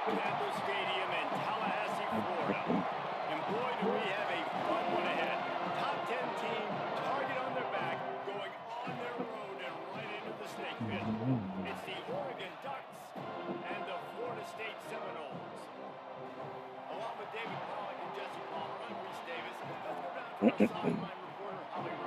Panther Stadium in Tallahassee, Florida. And boy, do we have a fun one ahead. Top 10 team, target on their back, going on their road and right into the snake pit. It's the Oregon Ducks and the Florida State Seminoles. Along with David Pollock and Jesse Palmer, I'm Reese Davis. Let's go down to our sideline reporter, Holly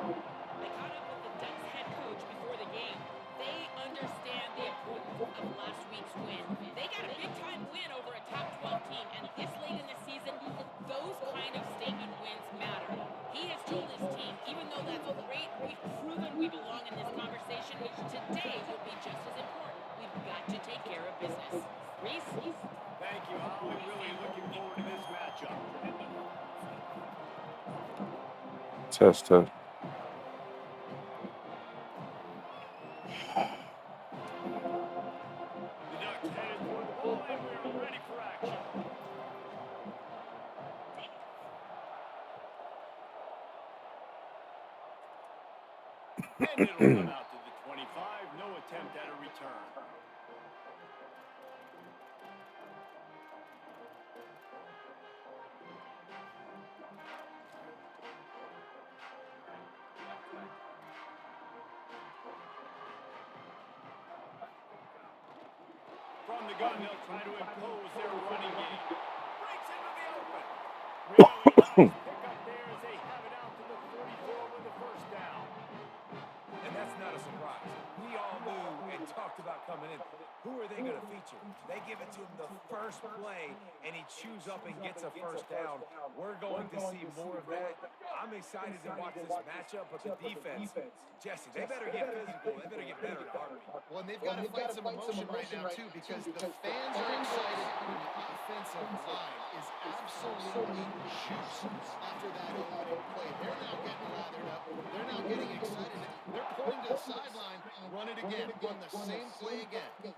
Test, test. The Ducks headed toward the ball, and we're ready for action. And it'll come out to the 25. No attempt at a return. From the gun, they'll try to impose their running game. Breaks into the open. Really nice pickup there as they have it out to the 44 with the first down. And that's not a surprise. We all knew and talked about coming in. Who are they going to feature? They give it to him the first play, and he chews up and gets a first down. We're going to see more of that. I'm excited to watch this matchup, but the defense, Jesse, they better get physical. They better get better. Well, and they've got to fight some emotion right now, too, because the fans are excited and the offensive line is absolutely juiced after that opening play. They're now getting lathered up. They're now getting excited. They're pointing to the sideline, run it again, on the same play again.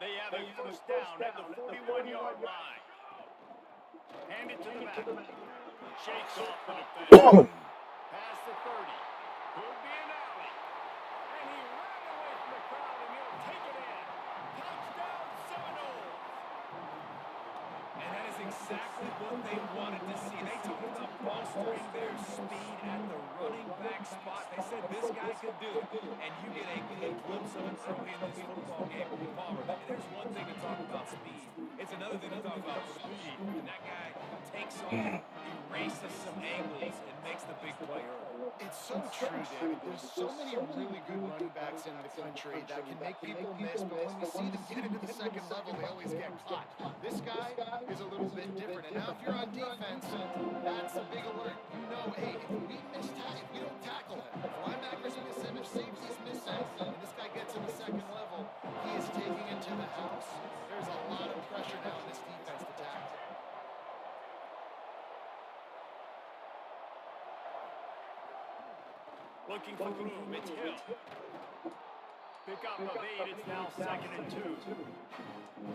They have a first down at the 41-yard line. Hand it to the back. Shakes off the defender. Past the 30. Could be an alley. And he ran away from the crowd, and he'll take it in. Touchdown, Seminoles. And that is exactly what they wanted to see. They talked about bolstering their speed at the running back spot. They said this guy could do it. And you get a good glimpse of it early in this football game. Palmer, there's one thing to talk about speed. It's another thing to talk about speed. And that guy takes off, erases some angles, and makes the big play early. It's so true, David. There's so many really good running backs in the country that can make people miss, but when we see them get into the second level, they always get caught. This guy is a little bit different, and now if you're on defense, that's a big alert. You know, hey, if we don't tackle him, if linebackers miss him, if safeties miss him, and this guy gets in the second level, he is taking it to the house. There's a lot of pressure now in this defense to tackle. Looking for room. It's Hill. Pick up of 8. It's now 2nd and 2.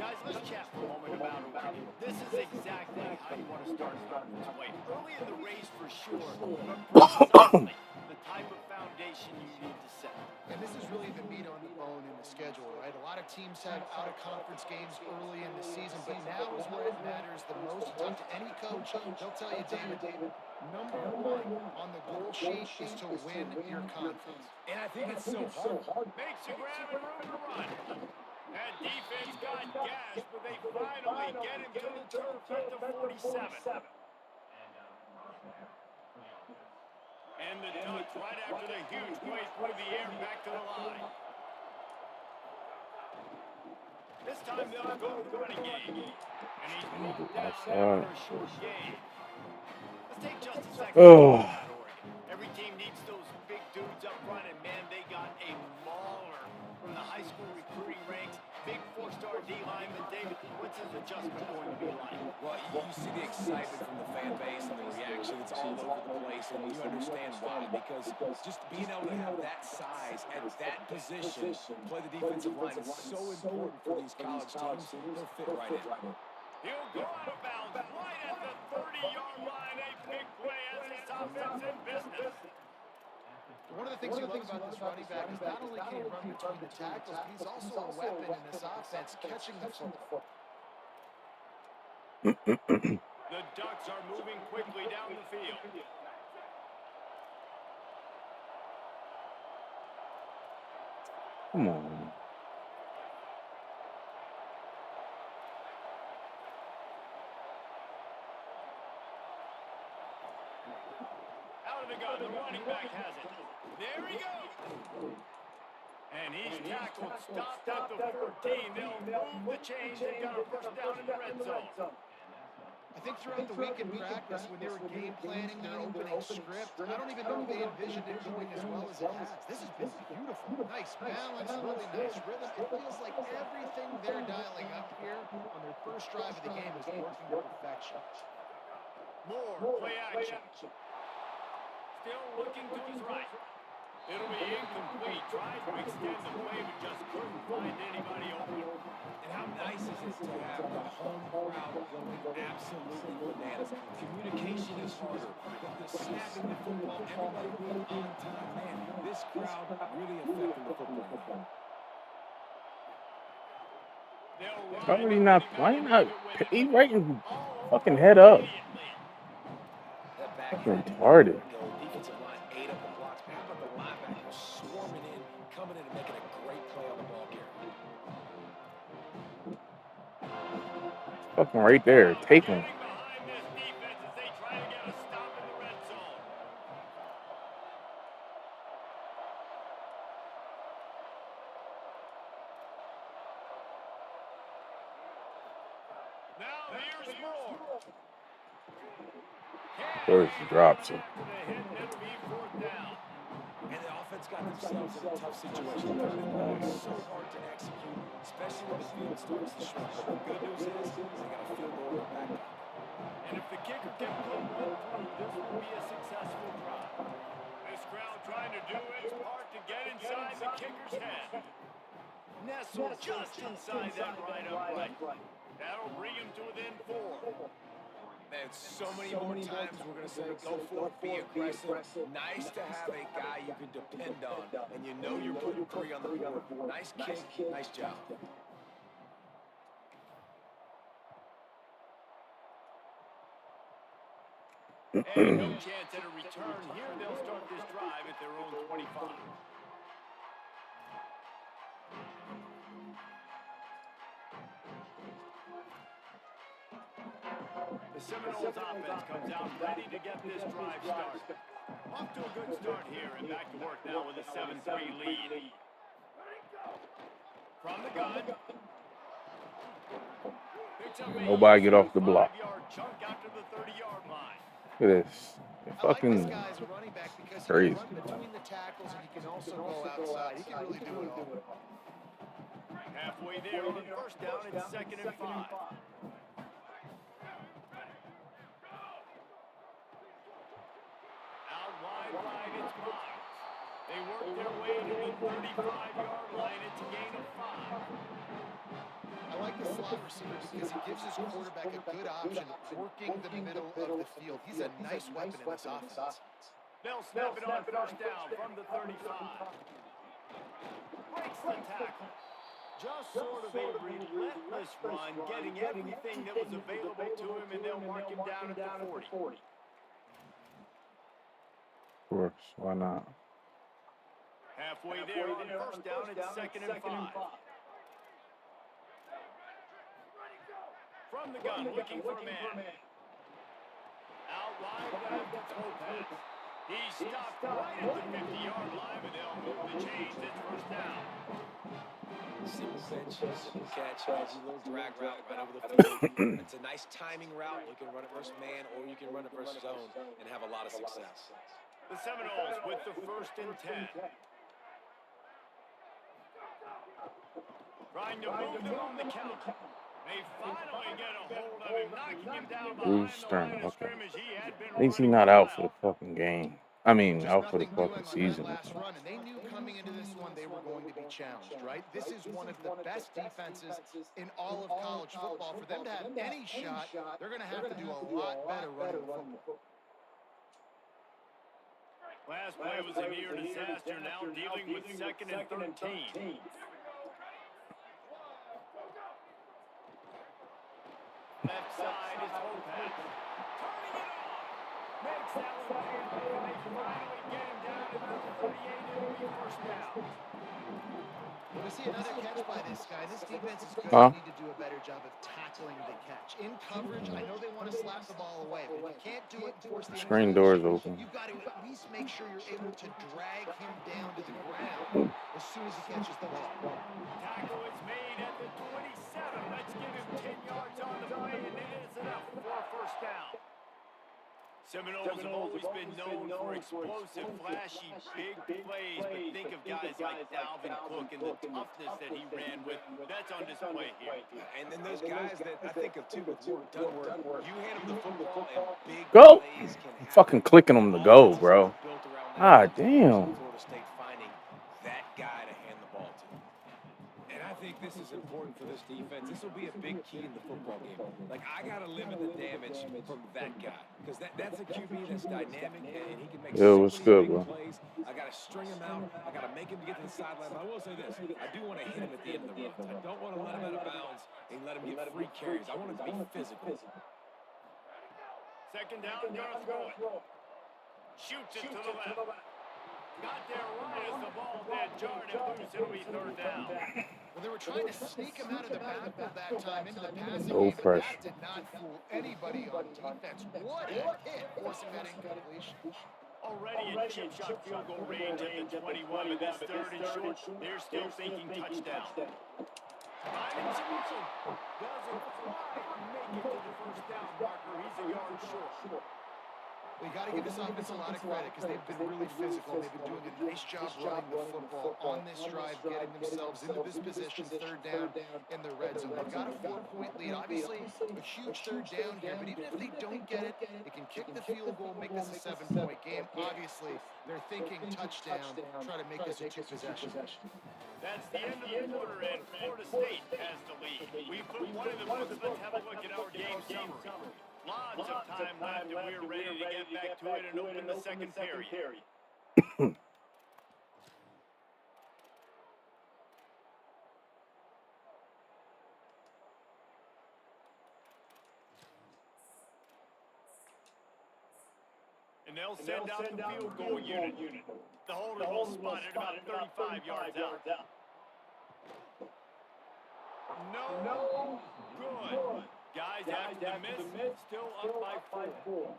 Guys, let's chat for a moment about opening. This is exactly how you want to start this way. Early in the race for sure, but precisely the type of foundation you need to set. And this is really the meat on the bone in the schedule, right? A lot of teams have out-of-conference games early in the season, but now is where it matters the most. Talk to any coach, they'll tell you, David, number one on the goal sheet is to win your conference. And I think it's so hard. Makes a grab and room to run. That defense got gashed, but they finally get him to the turf at the 47. And the Ducks right after the huge play through the air back to the line. This time they'll go with the running game. And he's moved down after a short game. Let's take just a second. Every team needs those big dudes up front, and man, they got a mauler from the high school recruiting ranks. Big 4-star D lineman. David, what's his adjustment going to be like? Well, you see the excitement from the fan base and the reaction. It's all over the place, and you understand why. Because just being able to have that size at that position, play the defensive line, is so important for these college teams. He'll fit right in. He'll go out of bounds right at the 30-yard line. A big play as his offense in business. One of the things you love about this running back is not only can he run between the tackles, but he's also a weapon in this offense, catching the football. The Ducks are moving quickly down the field. Come on. Out of the gun, the running back has it. There he goes. And he's tackled, stopped at the 14. They'll move the chains and got a first down in the red zone. I think throughout the week in practice, when they were game planning their opening script, I don't even know if they envisioned it going as well as it has. This has been beautiful. Nice balance, really nice rhythm. It feels like everything they're dialing up here on their first drive of the game is working to perfection. More play action. Still looking to his right. It'll be incomplete. Tried to extend the play, but just couldn't find anybody open. And how nice is it to have the home crowd going absolutely bananas? Communication is harder, but the snapping the football, everybody being on time, man, this crowd really affecting the football game. Why are you not? Why you not? He right in fucking head up. That back Fucking end, retarded. defensive line ate up the blocks. How about the linebackers swarming in, coming in and making a great play on the ball carrier? Fucking right there. Take him. Behind this defense as they try to get a stop in the red zone. Now here's more. First drops him. And the offense got themselves in a tough situation. Third and long is so hard to execute, especially when the field starts to shrink. But the good news is they got a field goal to back up. And if the kicker can put one through, this will be a successful drive. This crowd trying to do its part to get inside the kicker's head. Nestle just inside that right upright. That'll bring him to within 4. And so many more times we're going to say, go for it, be aggressive. Nice to have a guy you can depend on, and you know you're putting 3 on the board. Nice kick, nice job. And no chance at a return here. They'll start this drive at their own 25. The Seminoles offense comes out ready to get this drive started. Off to a good start here and back to work now with a 7-3 lead. From the gun. Nobody get off the block. Chunk out to the 30-yard line. Look at this. Fucking this guy's a running back because crazy. he can run between the tackles and he can also go outside. He can really do it all. Halfway there on first down and 2nd and 5. They work their way to the 35-yard line. It's a gain of 5. I like the slot receiver because he gives his quarterback a good option working the middle of the field. He's a nice weapon in this offense. They'll snap it on first down from the 35. Breaks the tackle. Just sort of a relentless run, getting everything that was available to him, and they'll mark him down at the 40. Of course, why not? Halfway there on first down, it's 2nd and 5. From the gun, looking for a man. Out wide, left to throw pass. He stopped right at the 50-yard line, but they'll move the chains. It's first down. Simple pitch, simple catch, easy little drag route right over the field. It's a nice timing route. You can run it versus man, or you can run it versus zone and have a lot of success. The Seminoles with the 1st and 10. Trying to move them on the count. They finally get a hold of him, knocking him down behind the line of scrimmage. At least he's not out for the fucking game. I mean, out for the fucking season. Run, and they knew coming into this one they were going to be challenged, right? This is one of the best defenses in all of college football. For them to have any shot, they're going to have to do a lot better running football. Last play was a near disaster, now dealing with 2nd and 13. Left side is Lopez. Turning it on. Makes that one pay, and they finally get him down to the 38 and be first down. We see another catch by this guy. This defense is going to need to do a better job of tackling the catch. In coverage, I know they want to slap the ball away, but if you can't do it and force the screen doors open. You've got to at least make sure you're able to drag him down to the ground as soon as he catches the ball. Tackle is made at the 27. Let's give him 10 yards on the play, and it is enough for a first down. Seminoles have always been known for explosive, flashy, big plays, but think of guys like Dalvin Cook and the toughness that he ran with. That's on display here. And then those guys that I think of too with work done work. You hand them the football and big Go! plays can happen. Fucking clicking them to go, bro. Built Ah, comes down to damn. Florida State finding that guy to hand the ball to. And I think this is important for this defense. This will be a big key in the football game. Like, I got to limit the damage from that guy because that's a QB that's dynamic and he can make Yo, so what's many good, big bro? plays. I got to string him out. I got to make him get to the sideline. But I will say this. I do want to hit him at the end of the runs. I don't want to let him out of bounds and let him get free carries. I want it to be physical. Second down, gonna throw it. Shoots it to the left. Got there right as the ball that jarred him loose. It'll be third down. Well, they were trying to sneak him out of the backfield that time into the passing No game, but pressure. that did not fool anybody on defense. What a hit, forcing that incompletion. Already in chip shot field goal range at the 21, but this third and short, they're still thinking touchdown. Finding some room. Doesn't quite make it to the first down marker. He's a yard short. We got to give this offense a lot of credit because they've been really physical. They've been doing a nice job running the football on this drive, getting themselves into this position, third down in the red zone. They've got a 4-point lead. Obviously, a huge third down here, but even if they don't get it, they can kick the field goal, make this a 7-point game. Obviously, they're thinking touchdown, try to make this a 2-possession. That's the end of the quarter, and Florida State has the lead. We put one in the books. Let's have a look at our game summary. Lots of time left, and we're ready to get back to it and open the second period. And they'll send out the field goal unit. The holder will spot it about 35 yards out. No good. Guys, after the miss, still up by 4.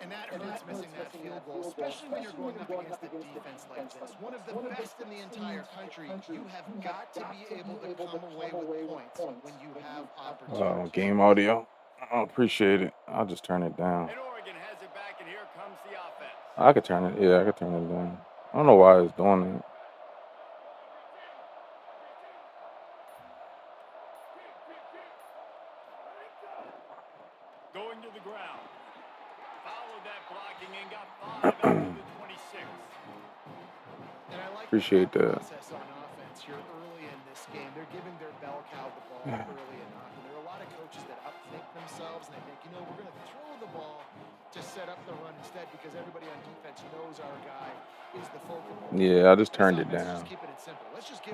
And that hurts missing that field goal, especially when you're going up against a defense like this. One of the best in the entire country. You have got to be able to come away with points when you have opportunities. Game audio. I appreciate it. I'll just turn it down. And Oregon has it back, and here comes the offense. I could turn it. Yeah, I could turn it down. I don't know why it's doing that. Going to the ground. Followed that blocking and got 5 out to the 26. And I like Appreciate the that. process on offense here early in this game. They're giving their bell cow the ball early enough. And there are a lot of coaches that outthink themselves, and they think, you know, we're going to throw the ball to set up the run instead because everybody on defense knows our guy is the focal point. Yeah, I just turned it down.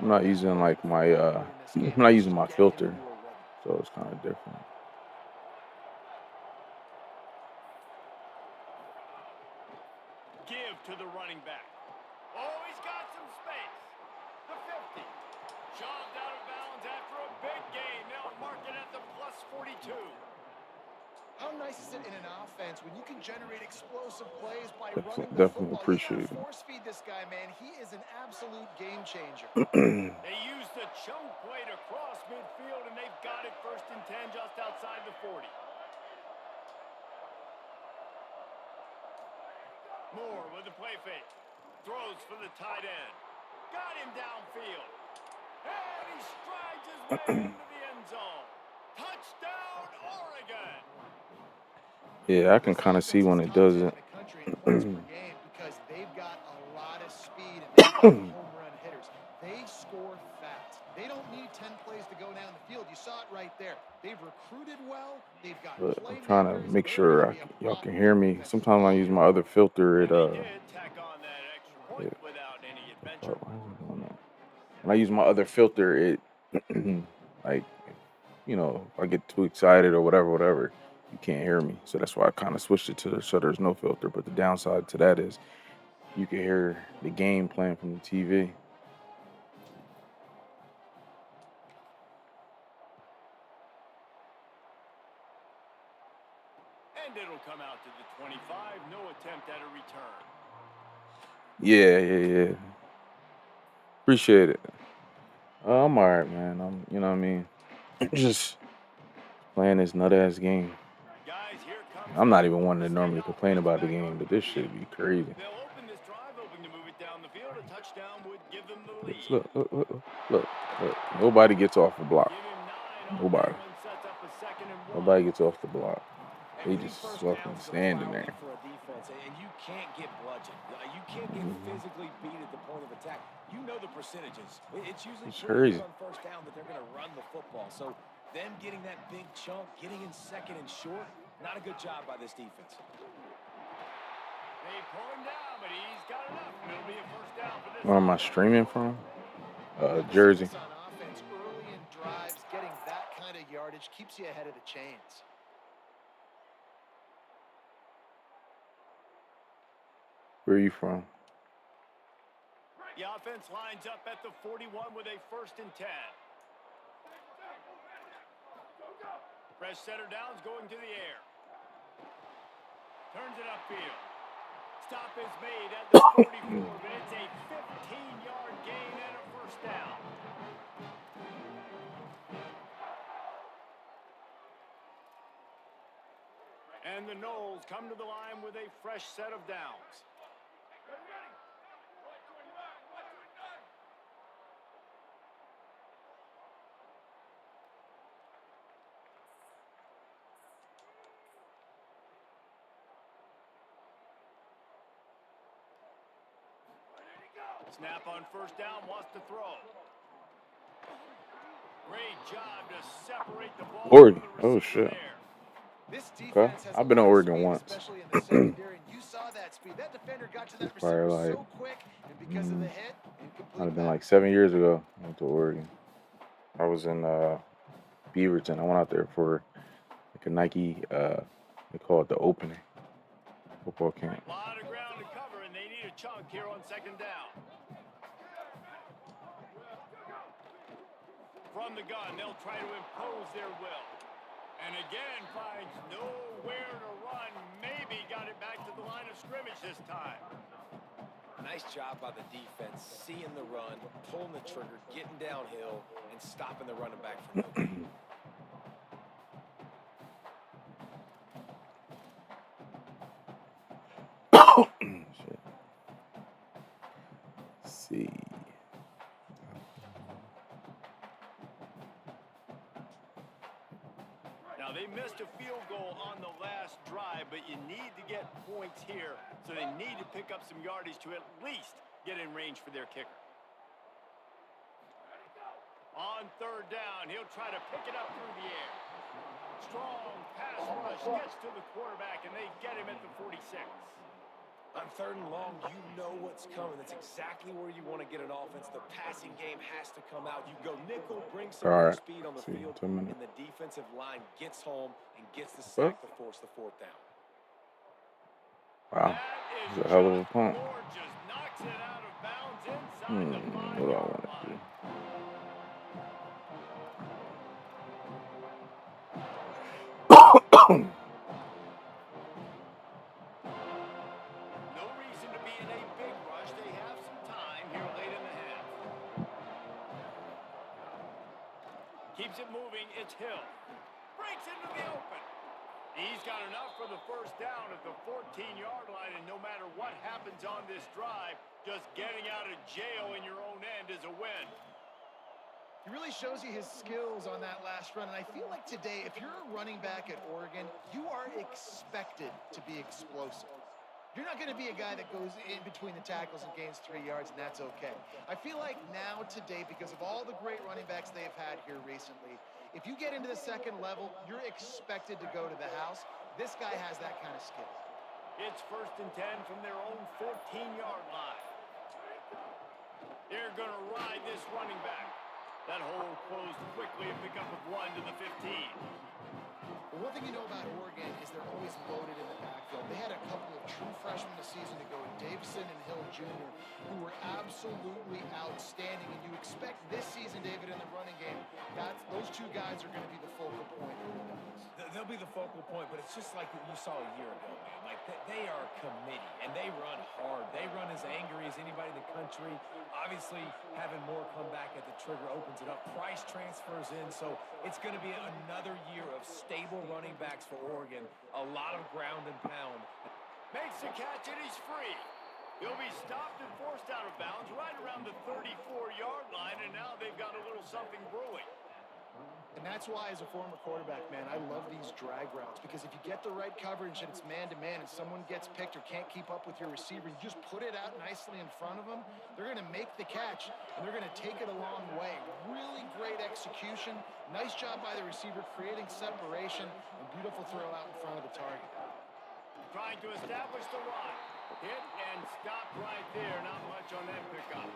I'm not using like my I'm not using my filter, so it's kind of different. Give to the running back. Oh, he's got some space. The 50. Shoved out of bounds after a big gain. Now mark it at the plus 42. How nice is it in an offense when you can generate explosive plays by running the Definitely football? appreciate it. Force feed this guy, man. He is an absolute game changer. They used the chunk play to cross midfield, and they've got it first and 10 just outside the 40. Moore with the play fake. Throws for the tight end. Got him downfield. And he strides his way into the end zone. Touchdown, Oregon. Yeah, I can kind of see when it does it. Because they've got a lot of speed and they've got home run hitters. They score fast. They don't need 10 plays to go down the field. You saw it right there. They've recruited well. They've got But I'm trying to make sure y'all can hear me. Sometimes I use my other filter. It Tack on that extra point without any adventure. when I use my other filter, it like, you know, if I get too excited or whatever, you can't hear me. So that's why I kind of switched it to so there's no filter. But the downside to that is you can hear the game playing from the TV. And it'll come out to the 25. No attempt at a return. Yeah. Appreciate it. I'm all right, man. You know what I mean? Just playing this nut-ass game. Guys, here comes I'm not even one to normally complain about the game, but this should be crazy. They'll open this drive, hoping to move it down the field. A touchdown would give them the lead. Look. Nobody gets off the block. Give him 9 on Nobody. that one, sets up a 2nd and 1. Nobody gets off the block. They Winning just first fucking downs is a standing priority there. for a defense, and you can't get bludgeoned. You can't get Mhm. physically beat at the point of attack. You know the percentages. It's usually It's pretty good crazy. on first down that they're going to run the football. So them getting that big chunk, getting in second and short, not a good job by this defense. They pull him down, but he's got enough. It'll be a first down for this Where am I offense. streaming from? You have to see Jersey. this on offense early in drives. Getting that kind of yardage keeps you ahead of the chains. Where are you from? The offense lines up at the 41 with a 1st and 10. Fresh center downs going to the air. Turns it upfield. Stop is made at the 44, but it's a 15-yard gain and a first down. And the Knowles come to the line with a fresh set of downs. Snap on first down, wants to throw. Great job to separate the ball Oregon. from the Oh receiver shit. there. This Okay. defense has a I've been to lot of Oregon speed, once. especially in the secondary, and you saw that speed. That defender got to that It's probably receiver like so quick, and because of the hit, might incomplete have been pass. like 7 years ago. I went to Oregon. I was in Beaverton. I went out there for like a Nike. They call it the opening football camp. A lot of ground to cover, and they need a chunk here on 2nd down. From the gun, they'll try to impose their will. And again, finds nowhere to run. Maybe got it back to the line of scrimmage this time. Nice job by the defense, seeing the run, pulling the trigger, getting downhill, and stopping the running back from no gain. Shit. Let's see. Now, they missed a field goal on the last drive, but you need to get points here, so they need to pick up some yardage to at least get in range for their kicker. On 3rd down, he'll try to pick it up through the air. Strong pass rush gets to the quarterback, and they get him at the 46. On 3rd and long, you know what's coming. That's exactly where you want to get an offense. The passing game has to come out. You go nickel, bring some All more right. speed on the See, field, 2 minutes. and the defensive line gets home and gets the What? sack to force the 4th down. Wow. That This is is a hell of a just punt. gorgeous. Knocks it out of bounds inside the What do I 5-yard want to line. do? No reason to be in a big rush. They have some time here late in the half. Keeps it moving. It's Hill. Breaks into the open. He's got enough for the first down at the 14-yard line, and no matter what happens on this drive, just getting out of jail in your own end is a win. He really shows you his skills on that last run, and I feel like today, if you're a running back at Oregon, you are expected to be explosive. You're not going to be a guy that goes in between the tackles and gains 3 yards, and that's okay. I feel like now today, because of all the great running backs they've had here recently, if you get into the 2nd level, you're expected to go to the house. This guy has that kind of skill. It's 1st and 10 from their own 14-yard line. They're going to ride this running back. That hole closed quickly, a pickup of 1 to the 15. Well, one thing you know about Oregon is they're always loaded in the backfield. They had a couple of true freshmen this season ago, Davison and Hill Jr., who were absolutely outstanding. And you expect this season, David, in the running game, those 2 guys are going to be the focal point of the offense. They'll be the focal point, but it's just like what you saw a year ago, man. Like, they are a committee, and they run hard. They run as angry as anybody in the country. Obviously, having more come back at the trigger opens it up. Price transfers in, so it's going to be another year of stable running backs for Oregon. A lot of ground and pound. Makes the catch, and he's free. He'll be stopped and forced out of bounds right around the 34-yard line, and now they've got a little something brewing. And that's why, as a former quarterback, man, I love these drag routes, because if you get the right coverage and it's man-to-man and someone gets picked or can't keep up with your receiver, you just put it out nicely in front of them. They're going to make the catch, and they're going to take it a long way. Really great execution. Nice job by the receiver creating separation, and beautiful throw out in front of the target. Trying to establish the run. Hit and stop right there. Not much on that pickup.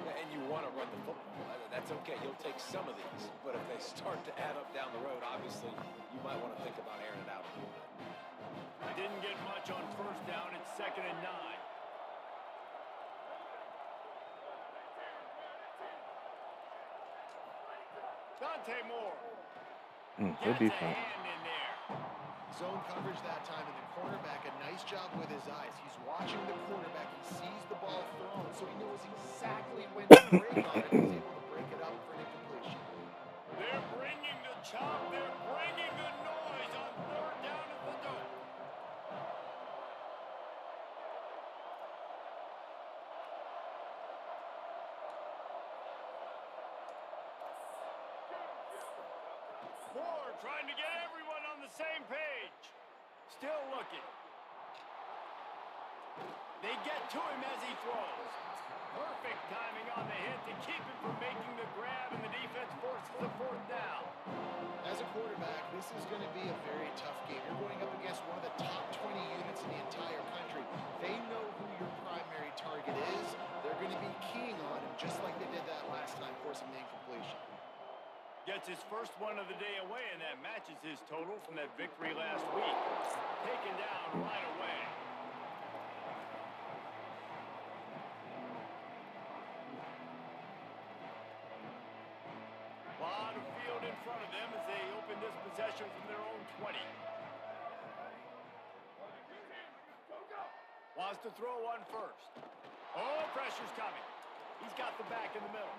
And you want to run the football. That's okay. You'll take some of these. But if they start to add up down the road, obviously, you might want to think about airing it out a little bit. Didn't get much on first down. It's 2nd and 9. Dante Moore. Good Gets a defense. hand in there. Zone coverage that time, and the cornerback, a nice job with his eyes. He's watching the quarterback. He sees the ball thrown, so he knows exactly when to break on it. He's able to break it up for an incompletion. They're bringing the chop. They're bringing the noise on 3rd down at the dome. Moore trying to get everyone on the same page. Still looking. They get to him as he throws. Perfect timing on the hit to keep him from making the grab, and the defense forces a 4th down. As a quarterback, this is going to be a very tough game. You're going up against one of the top 20 units in the entire country. They know who your primary target is. They're going to be keying on him, just like they did that last time, forcing the incompletion. Gets his first one of the day away, and that matches his total from that victory last week. Taken down right away. A lot of field in front of them as they open this possession from their own 20. Wants to throw one first. Oh, pressure's coming. He's got the back in the middle.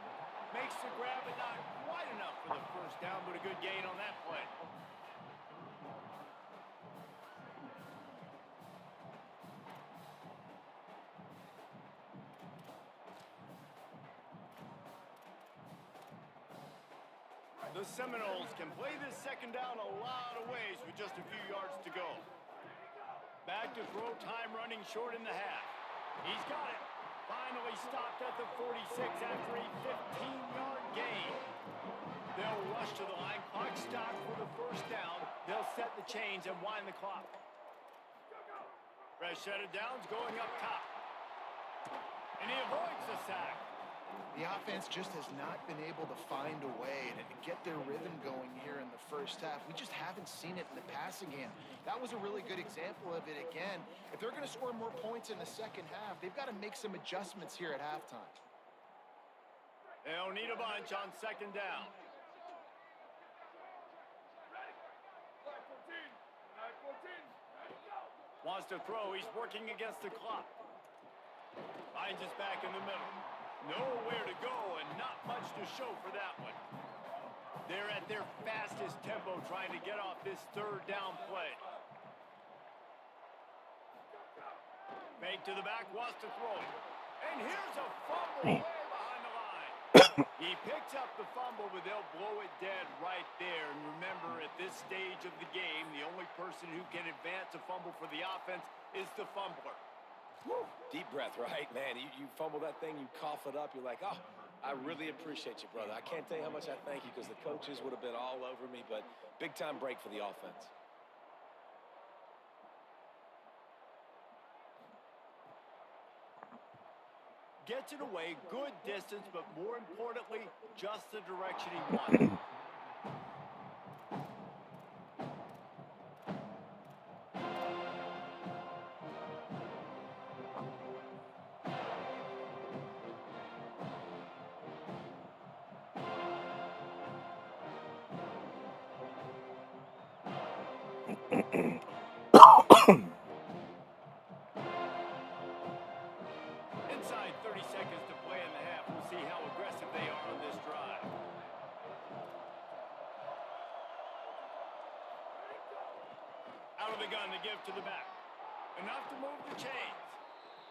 Makes the grab, but not quite enough for the first down, but a good gain on that play. The Seminoles can play this 2nd down a lot of ways with just a few yards to go. Back to throw, time running short in the half. He's got it. Finally stopped at the 46 after a 15-yard gain. They'll rush to the line, clock stopped for the first down. They'll set the chains and wind the clock. Fresh set of downs going up top. And he avoids the sack. The offense just has not been able to find a way to get their rhythm going here in the first half. We just haven't seen it in the passing game. That was a really good example of it again. If they're going to score more points in the second half, they've got to make some adjustments here at halftime. They'll need a bunch on 2nd down. Wants to throw. He's working against the clock. Finds his back in the middle. Nowhere to go and not much to show for that one. They're at their fastest tempo trying to get off this 3rd down play. Fake to the back, wants to throw it. And here's a fumble way behind the line. He picks up the fumble, but they'll blow it dead right there. And remember, at this stage of the game, the only person who can advance a fumble for the offense is the fumbler. Woo. Deep breath, right, man? You fumble that thing, you cough it up, you're like, oh, I really appreciate you, brother. I can't tell you how much I thank you, because the coaches would have been all over me, but big-time break for the offense. Gets it away, good distance, but more importantly, just the direction he wanted. Inside 30 seconds to play in the half. We'll see how aggressive they are on this drive. Out of the gun to give to the back. Enough to move the chains.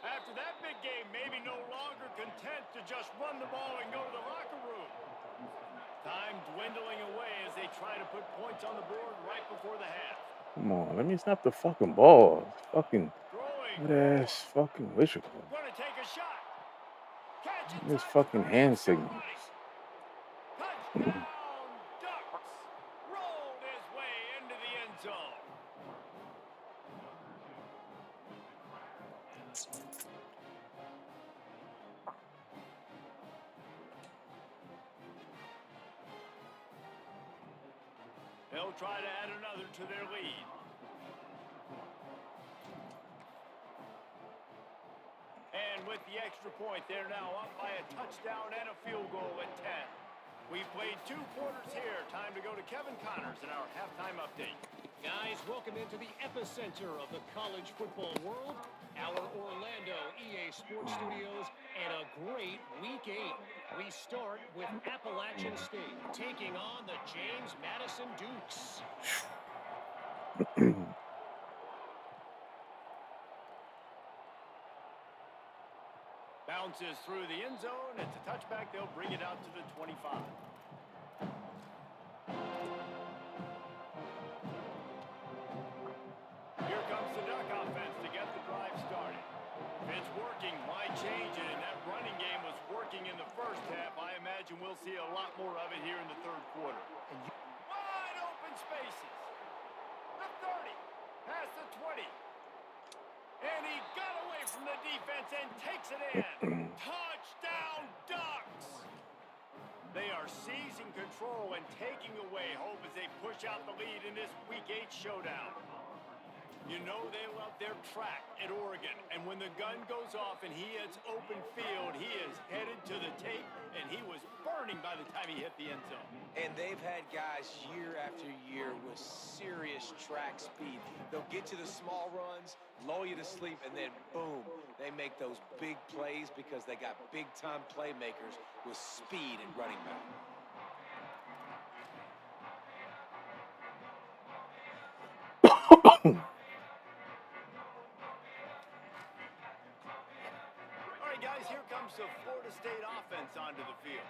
After that big game, maybe no longer content to just run the ball and go to the locker room. Time dwindling away as they try to put points on the board right before the half. Come on, let me snap the fucking ball. Fucking Throwing good ass fucking wishable. going to take a shot. Catch This inside the fucking 30 hand and still signals. running. Touchdown, Ducks. Rolled his way into the end zone. They'll try to add another to their lead. And with the extra point, they're now up by a touchdown and a field goal at 10. We've played 2 quarters here. Time to go to Kevin Connors in our halftime update. Guys, welcome into the epicenter of the college football world, our Orlando EA Sports Studios, and a great Week 8. We start with Appalachian State taking on the James Madison Dukes. Bounces through the end zone. It's a touchback. They'll bring it out to the 25. Here comes the Duck offense to get the drive started. If it's working, why change it? And that running game was working in the first half. I imagine we'll see a lot more of it here in the third quarter. Wide open spaces. The 30. Past the 20. And he got away from the defense and takes it in. Touchdown, Ducks! They are seizing control and taking away hope as they push out the lead in this Week 8 showdown. You know they love their track at Oregon, and when the gun goes off and he hits open field, he is headed to the tape, and he was burning by the time he hit the end zone. And they've had guys year after year with serious track speed. They'll get to the small runs, lull you to sleep, and then boom, they make those big plays because they got big-time playmakers with speed and running back. All right, guys, here comes the Florida State offense onto the field.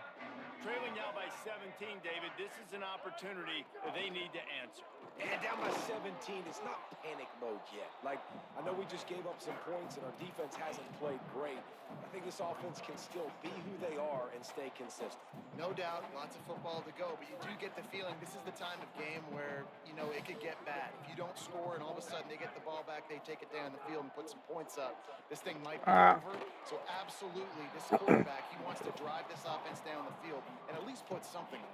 Trailing now by 17, David, this is an opportunity that they need to answer. And down by 17, it's not panic mode yet. Like, I know we just gave up some points and our defense hasn't played great. I think this offense can still be who they are and stay consistent. No doubt, lots of football to go, but you do get the feeling this is the time of game where, you know, it could get bad. If you don't score and all of a sudden they get the ball back, they take it down the field and put some points up, this thing might be over. So absolutely, this quarterback, he wants to drive this offense down the field and at least put something on.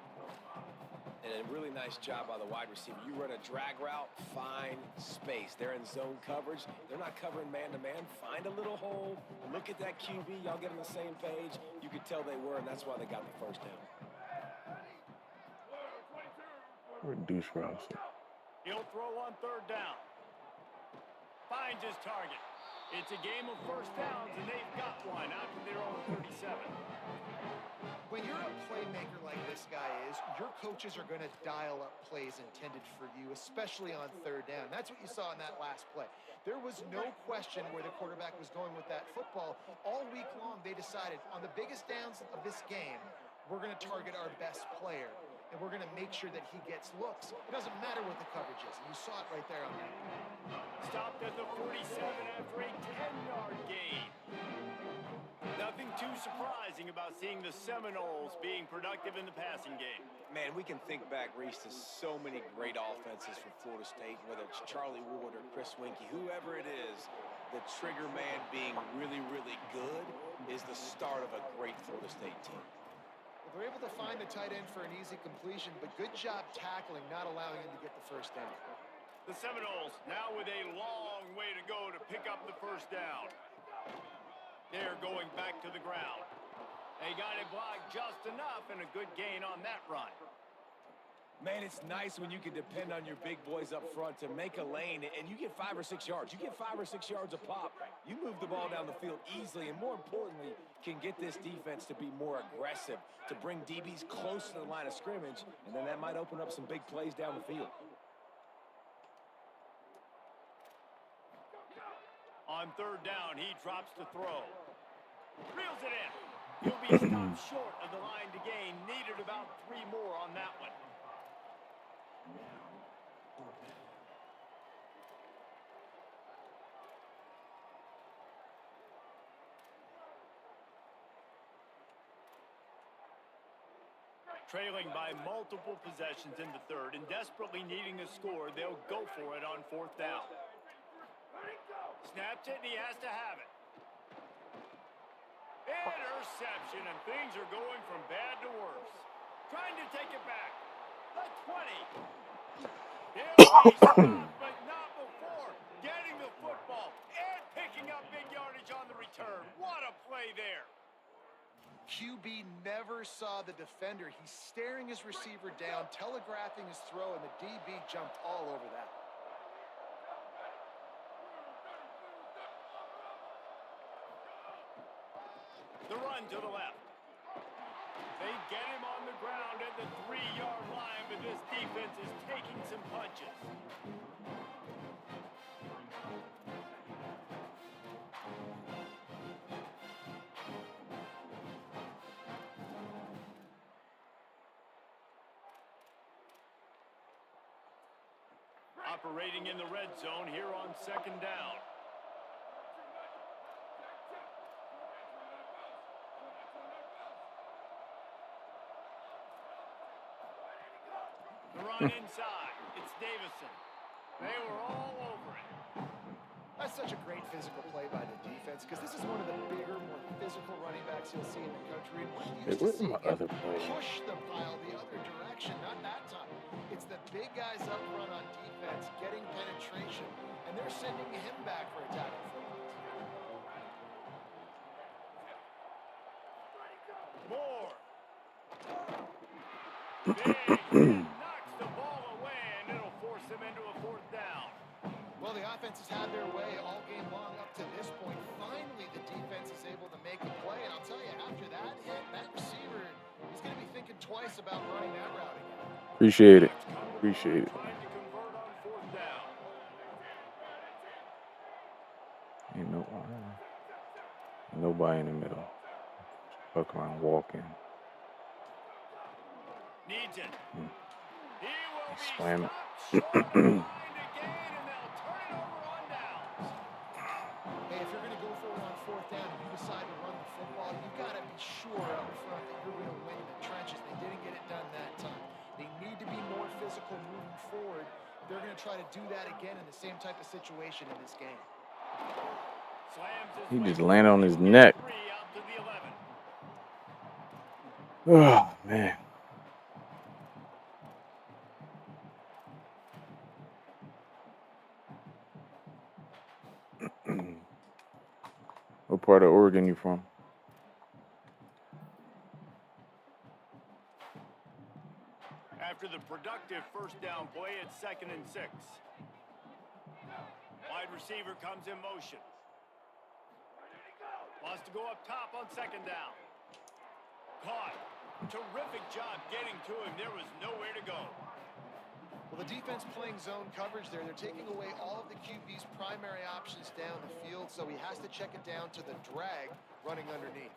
And a really nice job by the wide receiver. You run a drag route, find space. They're in zone coverage. They're not covering man-to-man. Find a little hole. Look at that QB. Y'all get on the same page. You could tell they were, and that's why they got the first down. Reduce routes. He'll throw on third down. Finds his target. It's a game of first downs, and they've got one out to their own 37. When you're a playmaker like this guy is, your coaches are going to dial up plays intended for you, especially on third down. That's what you saw in that last play. There was no question where the quarterback was going with that football. All week long, they decided on the biggest downs of this game, we're going to target our best player, and we're going to make sure that he gets looks. It doesn't matter what the coverage is, and you saw it right there on that. Stopped at the 47 after a 10-yard gain. Nothing too surprising about seeing the Seminoles being productive in the passing game. Man, we can think back, Reese, to so many great offenses for Florida State, whether it's Charlie Ward or Chris Winkie, whoever it is, the trigger man being really, really good is the start of a great Florida State team. Well, they're able to find the tight end for an easy completion, but good job tackling, not allowing him to get the first down. The Seminoles now with a long way to go to pick up the first down. They're going back to the ground. They got it blocked just enough and a good gain on that run. Man, it's nice when you can depend on your big boys up front to make a lane and you get 5 or 6 yards. You get 5 or 6 yards a pop. You move the ball down the field easily and more importantly, can get this defense to be more aggressive, to bring DBs close to the line of scrimmage, and then that might open up some big plays down the field. On third down, he drops the throw. Reels it in. He'll be stopped short of the line to gain. Needed about 3 more on that one. Trailing by multiple possessions in the third and desperately needing a score, they'll go for it on 4th down. Snaps it and he has to have it. Interception, and things are going from bad to worse. Trying to take it back. The 20. He'll be stopped, but not before getting the football and picking up big yardage on the return. What a play there. QB never saw the defender. He's staring his receiver down, telegraphing his throw, and the DB jumped all over that. The run to the left. They get him on the ground at the 3-yard line, but this defense is taking some punches. Operating in the red zone here on 2nd down. The run inside. It's Davison. They were all over it. That's such a great physical play by the defense because this is one of the bigger, more physical running backs you'll see in the country. And we're used to Where's seeing my him other play? push the pile the other direction. Not that time. It's the big guys up front on defense getting penetration, and they're sending him back for a tackle. More. Big knocks the ball away, and it'll force him into a 4th down. Well, the offense has had their way all game long up to this point. Finally, the defense is able to make a play, and I'll tell you, after that hit, that receiver is going to be thinking twice about running that route again. Appreciate it. Appreciate it. Trying to convert on 4th down. Ain't nobody in the middle. Fuck around walking. Needs it. He will be Slam it. stopped short of the line to gain, and they'll turn it over on downs. Hey, if you're going to go for it on 4th down and you decide to run the football, you've got to be sure up front that you're going to win in the trenches. They didn't get it done that time. They need to be more physical moving forward. They're going to try to do that again in the same type of situation in this game. He just landed on his neck. Out to the 11. Oh, man. What part of Oregon you from? After the productive 1st down play, it's 2nd and 6. Wide receiver comes in motion. Wants to go up top on 2nd down. Caught. Terrific job getting to him. There was nowhere to go. Well, the defense playing zone coverage there. They're taking away all of the QB's primary options down the field, so he has to check it down to the drag running underneath.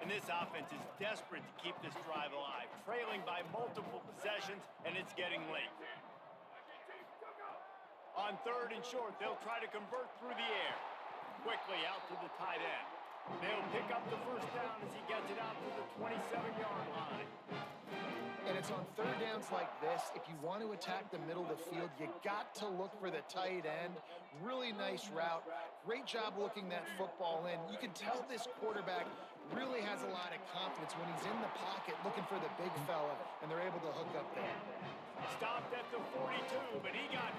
And this offense is desperate to keep this drive alive, trailing by multiple possessions, and it's getting late. On 3rd and short, they'll try to convert through the air. Quickly out to the tight end. They'll pick up the 1st down as he gets it out to the 27-yard line. And it's on 3rd downs like this. If you want to attack the middle of the field, you got to look for the tight end. Really nice route. Great job looking that football in. You can tell this quarterback really has a lot of confidence when he's in the pocket looking for the big fella, and they're able to hook up there. Stopped at the 42, but he got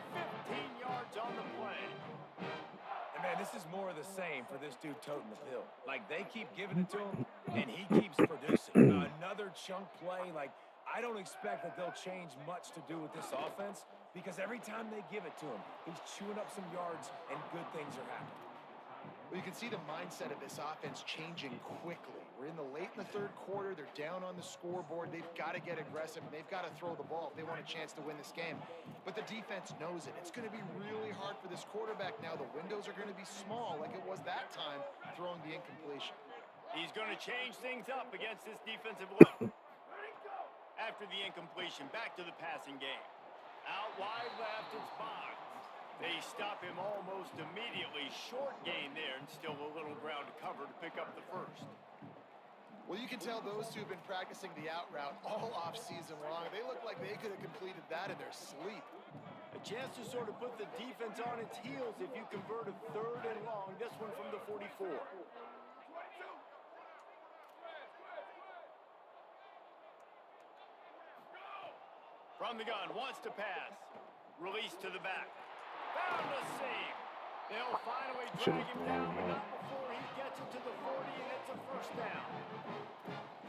15 yards on the play. And man, this is more of the same for this dude toting the pill. Like, they keep giving it to him, and he keeps producing. Another chunk play. Like, I don't expect that they'll change much to do with this offense because every time they give it to him, he's chewing up some yards, and good things are happening. Well, you can see the mindset of this offense changing quickly. We're in the third quarter. They're down on the scoreboard. They've got to get aggressive. They've got to throw the ball if they want a chance to win this game. But the defense knows it. It's going to be really hard for this quarterback now. The windows are going to be small like it was that time throwing the incompletion. He's going to change things up against this defensive look. After the incompletion, back to the passing game. Out wide left, it's Boggs. They stop him almost immediately. Short gain there and still a little ground to cover to pick up the first. Well, you can tell those two have been practicing the out route all off-season long. They look like they could have completed that in their sleep. A chance to sort of put the defense on its heels if you convert a 3rd and long. This one from the 44. From the gun, wants to pass. Release to the back. Found a seam. They'll finally drag him down, but not before he gets it to the 40, and it's a first down.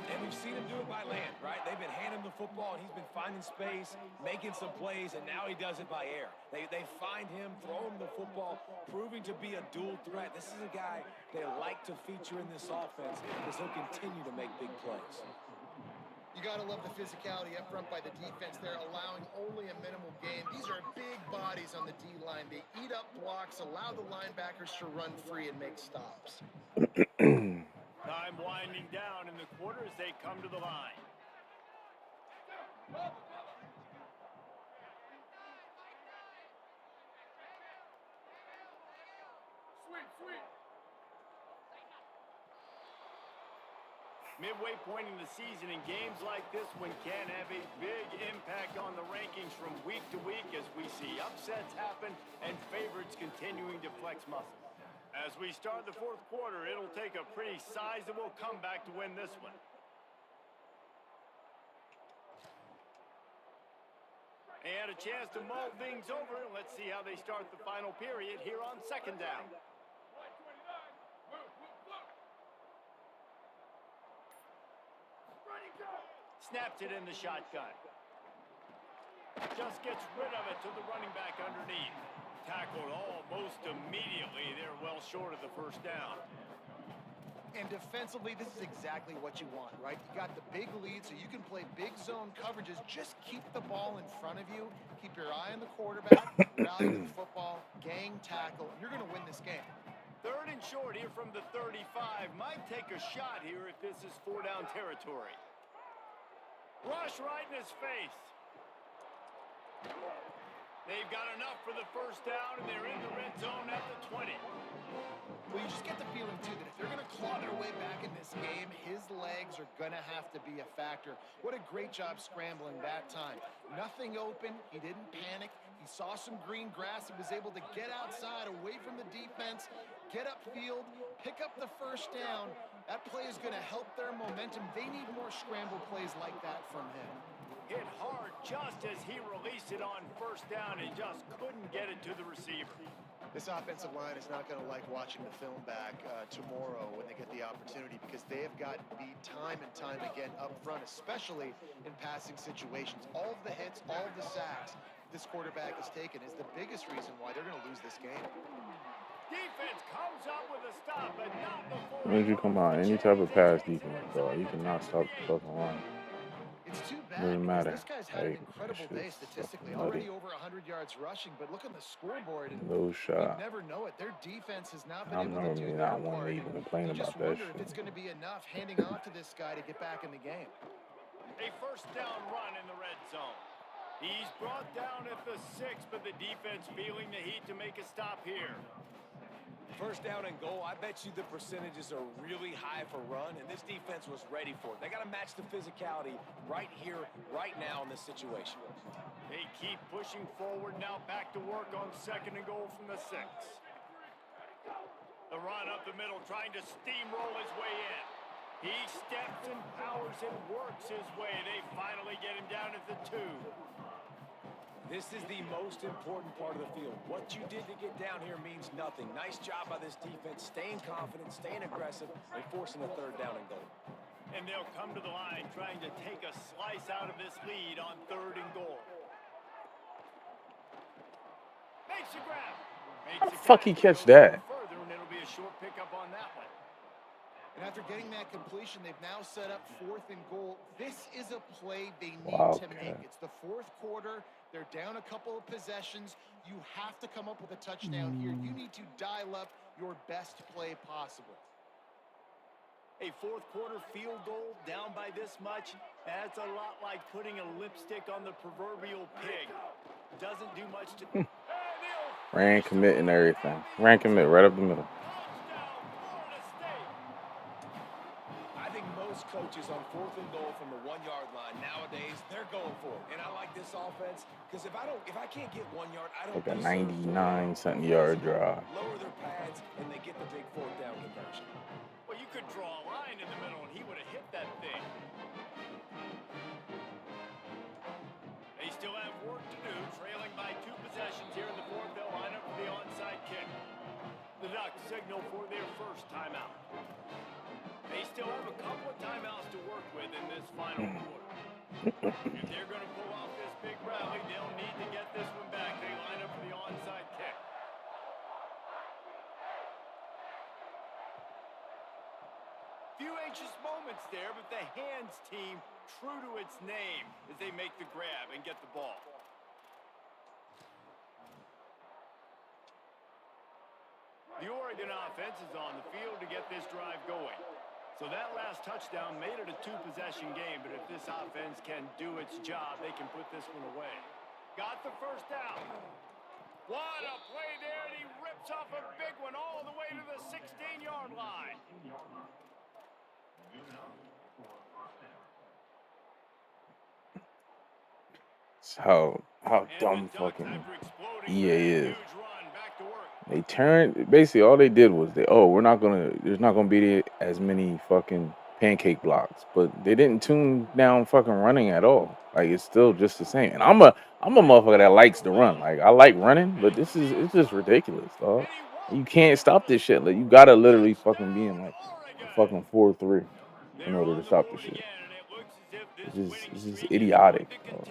And we've seen him do it by land, right? They've been handing him the football, and he's been finding space, making some plays, and now he does it by air. They find him, throw him the football, proving to be a dual threat. This is a guy they like to feature in this offense because he'll continue to make big plays. You got to love the physicality up front by the defense. They're allowing only a minimal gain. These are big bodies on the D-line. They eat up blocks, allow the linebackers to run free and make stops. Time winding down in the quarter as they come to the line. Sweet. Midway point in the season, and games like this one can have a big impact on the rankings from week to week as we see upsets happen and favorites continuing to flex muscle. As we start the 4th quarter, it'll take a pretty sizable comeback to win this one. And a chance to mull things over. Let's see how they start the final period here on 2nd down. Snaps it in the shotgun. Just gets rid of it to the running back underneath. Tackled almost immediately. They're well short of the first down. And defensively, this is exactly what you want, right? You got the big lead, so you can play big zone coverages. Just keep the ball in front of you. Keep your eye on the quarterback. Rally to the football. Gang tackle. You're going to win this game. 3rd and short here from the 35. Might take a shot here if this is 4-down territory. Rush right in his face. They've got enough for the first down, and they're in the red zone at the 20. Well, you just get the feeling, too, that if they're going to claw their way back in this game, his legs are going to have to be a factor. What a great job scrambling that time. Nothing open. He didn't panic. He saw some green grass. He was able to get outside, away from the defense, get upfield, pick up the first down. That play is going to help their momentum. They need more scramble plays like that from him. Hit hard just as he released it on first down and just couldn't get it to the receiver. This offensive line is not going to like watching the film back tomorrow when they get the opportunity because they have gotten beat time and time again up front, especially in passing situations. All of the hits, all of the sacks this quarterback has taken is the biggest reason why they're going to lose this game. Defense comes up with a stop, but not before. When you come out, any type of pass defense, though, you cannot stop the fucking line. It's too bad Doesn't because matter. this guy's had Like, an incredible day shit's statistically. fucking Already nutty. over 100 yards rushing, but look on the scoreboard. And No shot. you never know it. Their defense has not been I'm able to do normally their not one part. to even complain You just about that wonder if shit. it's going to be enough handing off to this guy to get back in the game. A first down run in the red zone. He's brought down at the 6, but the defense feeling the heat to make a stop here. First down and goal, I bet you the percentages are really high for run, and this defense was ready for it. They got to match the physicality right here, right now in this situation. They keep pushing forward, now back to work on 2nd and goal from the 6. The run up the middle, trying to steamroll his way in. He steps and powers and works his way. They finally get him down at the 2. This is the most important part of the field. What you did to get down here means nothing. Nice job by this defense, staying confident, staying aggressive, and forcing a 3rd down and goal. And they'll come to the line trying to take a slice out of this lead on 3rd and goal. Makes a grab. How the fuck he catch that? Further, and it'll be a short pickup And after getting that completion, they've now set up 4th and goal. This is a play they need to make. It's the 4th quarter. They're down a couple of possessions. You have to come up with a touchdown here. You need to dial up your best play possible. A 4th quarter field goal down by this much, that's a lot like putting a lipstick on the proverbial pig. Doesn't do much to... Ran, commit, and everything. Ran, commit, right up the middle. I think most coaches on 4th and goal from the 1-yard line nowadays, they're going for it. And I like this offense because if I can't get 1 yard, I don't. Like a 99-something yard drive. Lower their pads and they get the big 4th down conversion. Well, you could draw a line in the middle and he would have hit that thing. They still have work to do, trailing by 2 possessions here in the 4th. They'll line up for the onside kick. The Ducks signal for their first timeout. They still have a couple of timeouts to work with in this final quarter. If they're going to pull off this big rally, they'll need to get this one back. They line up for the onside kick. Few anxious moments there, but the hands team true to its name as they make the grab and get the ball. The Oregon offense is on the field to get this drive going. So that last touchdown made it a 2-possession game, but if this offense can do its job, they can put this one away. Got the first down. What a play there, and he rips off a big one all the way to the 16-yard line. How dumb fucking EA is. They turned, basically all they did was there's not gonna be as many fucking pancake blocks, but they didn't tune down fucking running at all. Like it's still just the same. And I'm a motherfucker that likes to run. Like I like running, but it's just ridiculous, dog. You can't stop this shit. Like you gotta literally fucking be in like a fucking 4-3 in order to stop this shit. It's just idiotic, dog.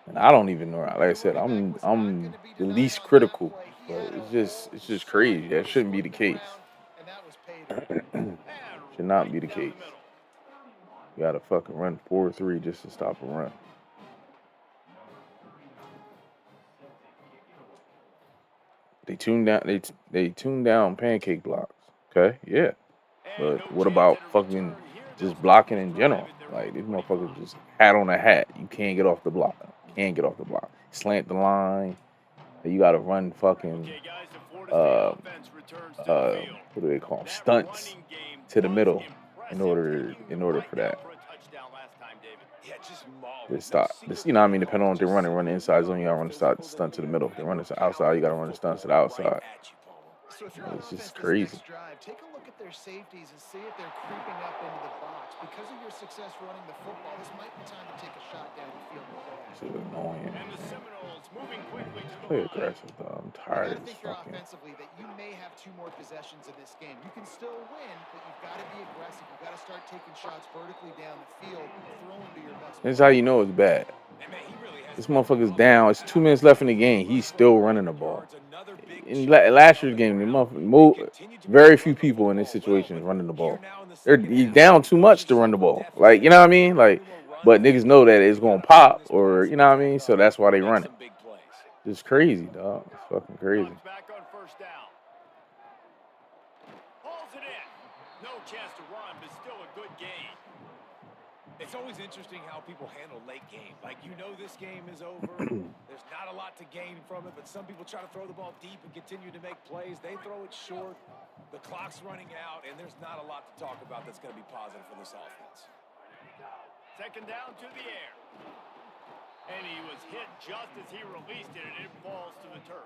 And I don't even know. Like I said, I'm the least critical, but it's just crazy. That shouldn't be the case. Should not be the case. You gotta fucking run 4-3 just to stop a run. They tuned down pancake blocks. Okay, yeah. But what about fucking just blocking in general? Like these motherfuckers just hat on a hat. You can't get off the block. Can't get off the block. Slant the line. You gotta run fucking what do they call them? Stunts to the middle in order for that. Just stop. This, you know what I mean? Depending on what they're running, run the inside zone, you gotta run the stunt to the middle. If they run the outside, you gotta run the stunt to the outside. It's just crazy. Take a look at their safeties and see if they're creeping up into the box. Because of your success running the football, this might be time to take a shot down the field. This is annoying. And the Seminoles moving quickly to the Play aggressive, though. I'm tired of this fucking. Offensively, that you may have 2 more possessions in this game. You can still win, but you've got to be aggressive. You've got to start taking shots vertically down the field, throwing to your best. This is how you know it's bad. This motherfucker's down. It's 2 minutes left in the game. He's still running the ball. In last year's game, very few people in this situation is running the ball. He's down too much to run the ball. Like, you know what I mean? Like, but niggas know that it's gonna pop, or you know what I mean? So that's why they run it. It's crazy, dog. It's fucking crazy. Back on first down. Pulls it in. No chance to run, but still a good gain. It's always interesting how people handle late game. Like, you know this game is over. There's not a lot to gain from it, but some people try to throw the ball deep and continue to make plays. They throw it short. The clock's running out, and there's not a lot to talk about that's going to be positive for this offense. Second down to the air. And he was hit just as he released it, and it falls to the turf.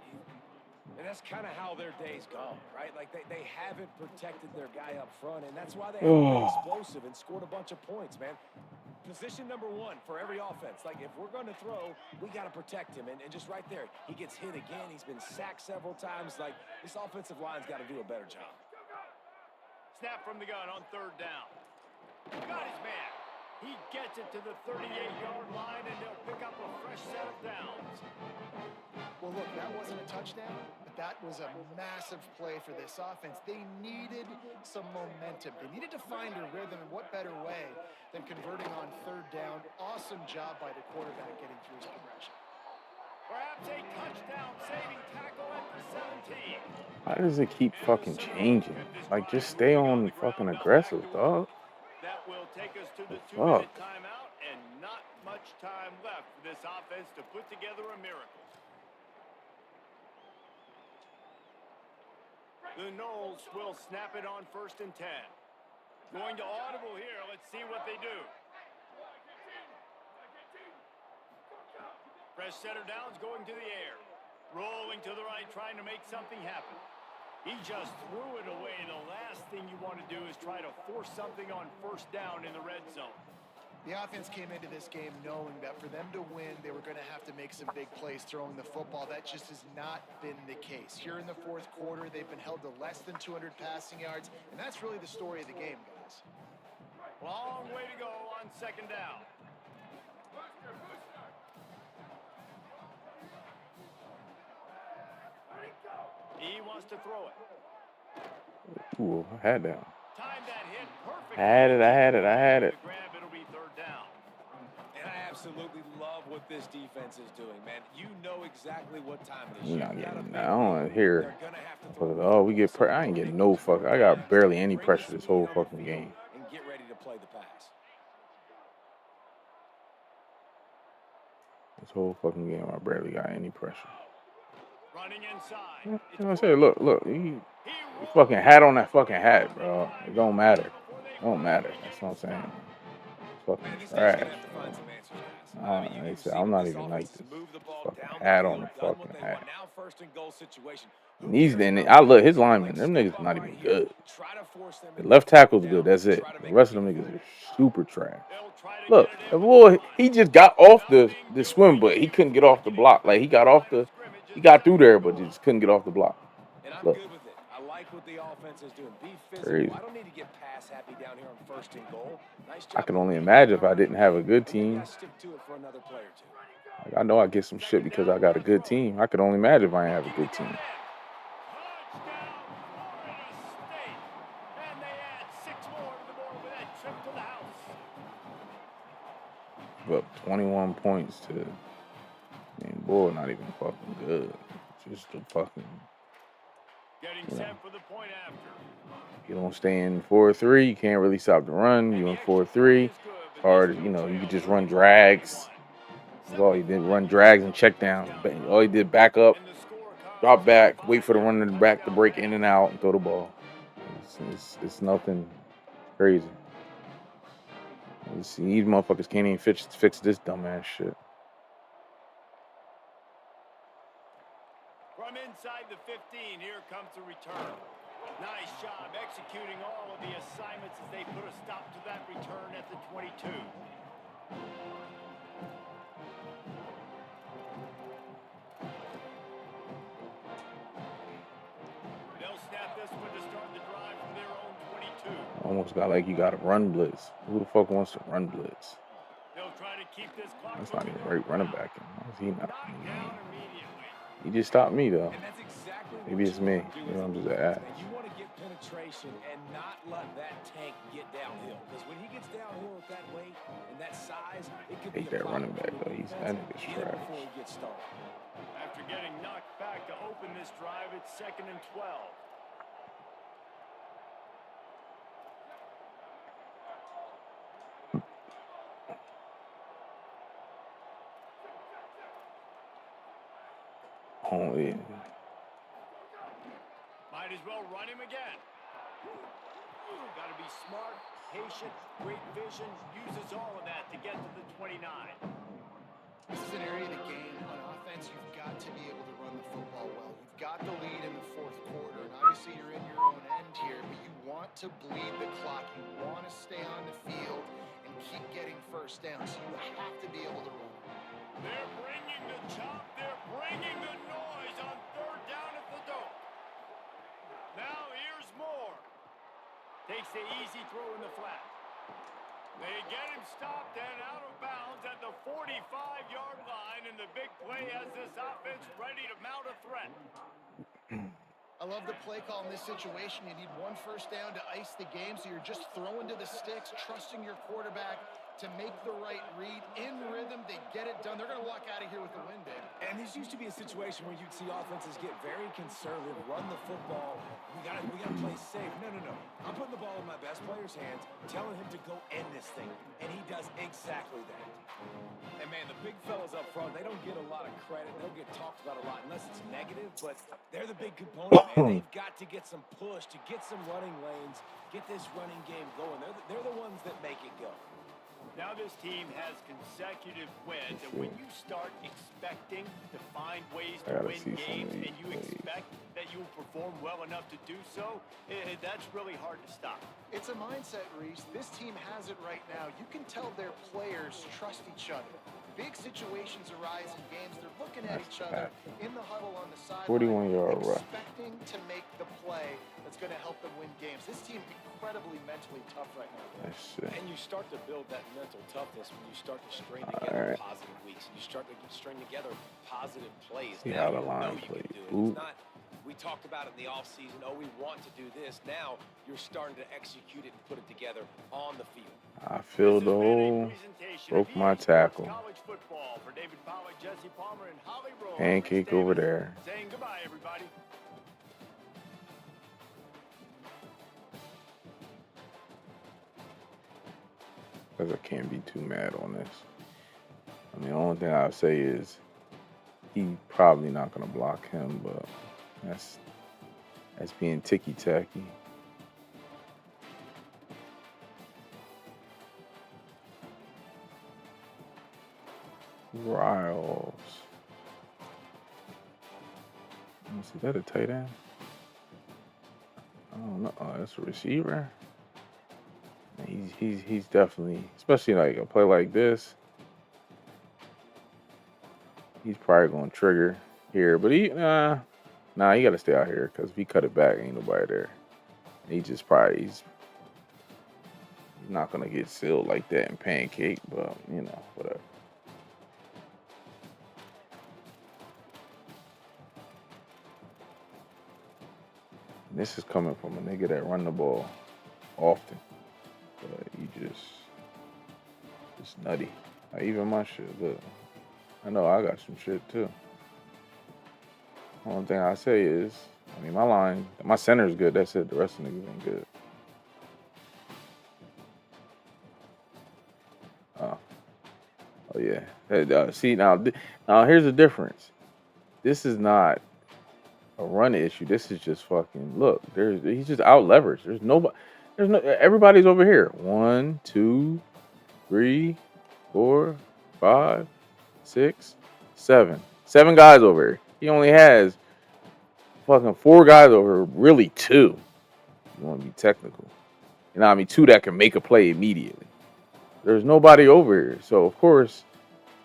And that's kind of how their days go, right? Like, they haven't protected their guy up front, and that's why they haven't been explosive and scored a bunch of points, man. Position number 1 for every offense. Like, if we're going to throw, we got to protect him. And just right there, he gets hit again. He's been sacked several times. Like, this offensive line's got to do a better job. Snap from the gun on third down. Got his man. He gets it to the 38-yard line, and they'll pick up a fresh set of downs. Well, look, that wasn't a touchdown, but that was a massive play for this offense. They needed some momentum. They needed to find a rhythm, and what better way than converting on third down. Awesome job by the quarterback getting through his progression. Perhaps a touchdown-saving tackle at the 17. Why does it keep fucking changing? Like, just stay on fucking aggressive, dog. That will take us to the Fuck. 2-minute timeout, and not much time left for this offense to put together a miracle. The Knowles will snap it on 1st and 10. Going to audible here. Let's see what they do. Fresh setter downs going to the air. Rolling to the right, trying to make something happen. He just threw it away. The last thing you want to do is try to force something on 1st down in the red zone. The offense came into this game knowing that for them to win, they were going to have to make some big plays throwing the football. That just has not been the case. Here in the 4th quarter, they've been held to less than 200 passing yards, and that's really the story of the game, guys. Long way to go on 2nd down. He wants to throw it. Ooh, I had that. Time that hit perfectly. I had it. The grab, it'll be 3rd down. And I absolutely love what this defense is doing, man. You know exactly what time it is. You're not You've got a getting big that. I don't want to lead. hear. They're gonna have to throw Oh, we get. I ain't getting no fuck. I got barely any pressure this whole fucking game. And get ready to play the pass. This whole fucking game, I barely got any pressure. Running inside. You know what I'm saying? Look. He fucking hat on that fucking hat, bro. It don't matter. It don't matter. That's what I'm saying. It's fucking trash. They said I'm not even like this. Fucking hat on the fucking hat. Now 1st and goal situation. And I look his linemen. Them niggas not even good. The left tackle's good. That's it. The rest of them niggas are super trash. Look, the boy, he just got off the swim, but he couldn't get off the block. Like he got through there, but he just couldn't get off the block. And I'm Look. good with it. I like what the offense is doing. Be physical. Crazy. I don't need to get pass happy down here on 1st and goal. Nice job. I can only imagine if I didn't have a good team. Stick to it for another play or two. Like, I know I get some shit because I got a good team. I could only imagine if I didn't have a good team. And they add 6 more to the board with that trip to the house. But 21 points to, boy, not even fucking good. Just a fucking. Getting set for the point after. You don't stay in 4-3. You can't really stop the run. You in 4-3. It's hard. You can just run drags. That's all he did. Run drags and check down. All he did, back up, drop back, wait for the running back to break in and out and throw the ball. It's nothing crazy. These motherfuckers can't even fix this dumbass shit. From inside the 15, here comes the return. Nice job executing all of the assignments as they put a stop to that return at the 22. They'll snap this one to start the drive from their own 22. Almost got like you got to run blitz. Who the fuck wants to run blitz? They'll try to keep this clock. That's not even right running back. How is he not in the game? Immediately. He just stopped me though. And that's exactly Maybe it's me. I'm just an ass. You want to get penetration and not let that tank get downhill. Because when he gets downhill at that weight and that size, it could be Hate that running back though. That nigga's trash. before he gets started. After getting knocked back to open this drive, it's 2nd and 12. Oh yeah. Might as well run him again. Got to be smart, patient, great vision, uses all of that to get to the 29. This is an area of the game on offense you've got to be able to run the football well. You've got the lead in the 4th quarter, and obviously you're in your own end here, but you want to bleed the clock. You want to stay on the field and keep getting 1st down, so you have to be able to run. They're bringing the chop. They're bringing the noise on 3rd down at the dope. Now here's more. Takes the easy throw in the flat. They get him stopped and out of bounds at the 45-yard line, and the big play has this offense ready to mount a threat. I love the play call in this situation. You need one first down to ice the game, so you're just throwing to the sticks, trusting your quarterback to make the right read. In rhythm, they get it done. They're going to walk out of here with the win, David. And this used to be a situation where you'd see offenses get very conservative, run the football. We gotta play safe. No. I'm putting the ball in my best player's hands, telling him to go end this thing, and he does exactly that. And man, the big fellas up front, they don't get a lot of credit. They'll get talked about a lot unless it's negative, but they're the big component, man. They've got to get some push, to get some running lanes, get this running game going. They're the ones that make it go. Now this team has consecutive wins, and when you start expecting to find ways to win games and you expect that you will perform well enough to do so, that's really hard to stop. It's a mindset, Reese. This team has it right now. You can tell their players trust each other. Big situations arise in games. They're looking at each other in the huddle on the sideline, 41-yard rush. expecting to make the play that's going to help them win games. This team incredibly mentally tough right now. And you start to build that mental toughness when you start to string together positive weeks. And you start to string together positive plays. See now how the you line know you plays. can do it. It's not, we talked about it in the offseason, we want to do this. Now you're starting to execute it and put it together on the field. I feel the hole. Broke my tackle. Pancake over there. Saying goodbye, everybody. Because I can't be too mad on this. I mean, the only thing I'll say is he probably not going to block him, but that's being ticky-tacky. Riles. Let me see, is that a tight end? I don't know. Oh, that's a receiver. He's definitely, especially like a play like this, he's probably going to trigger here. But he got to stay out here because if he cut it back, ain't nobody there. He's not going to get sealed like that in pancake, but, whatever. And this is coming from a nigga that run the ball often. But you just nutty. Like even my shit, look. I know I got some shit too. Only thing I say is, my center's good. That's it. The rest of the niggas ain't good. Oh yeah. See now here's the difference. This is not a run issue. This is just fucking look. He's just out leveraged. Everybody's over here. 1, 2, 3, 4, 5, 6, 7. 7 guys over here. He only has fucking 4 guys over here. Really 2. You want to be technical. 2 that can make a play immediately. There's nobody over here. So of course,